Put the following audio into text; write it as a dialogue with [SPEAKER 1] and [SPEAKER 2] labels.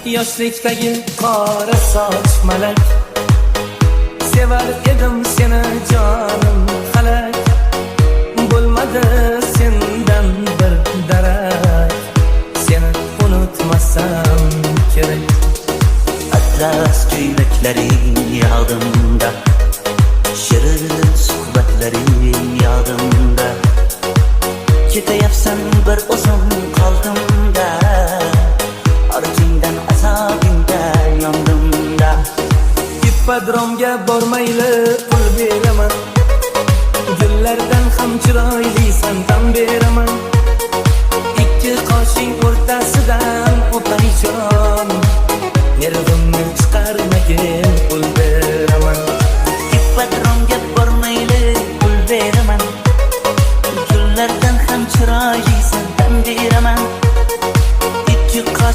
[SPEAKER 1] yoshlikdagi qora soch malak. Sevar edim seni jonim halak, bo'lmadi sendan bir darak, seni unutmasam kerak.
[SPEAKER 2] Atlas ko'ylaklaring yodimda, shirin suhbatlaring yodimda. Ketayapsan bir o'zim qoldim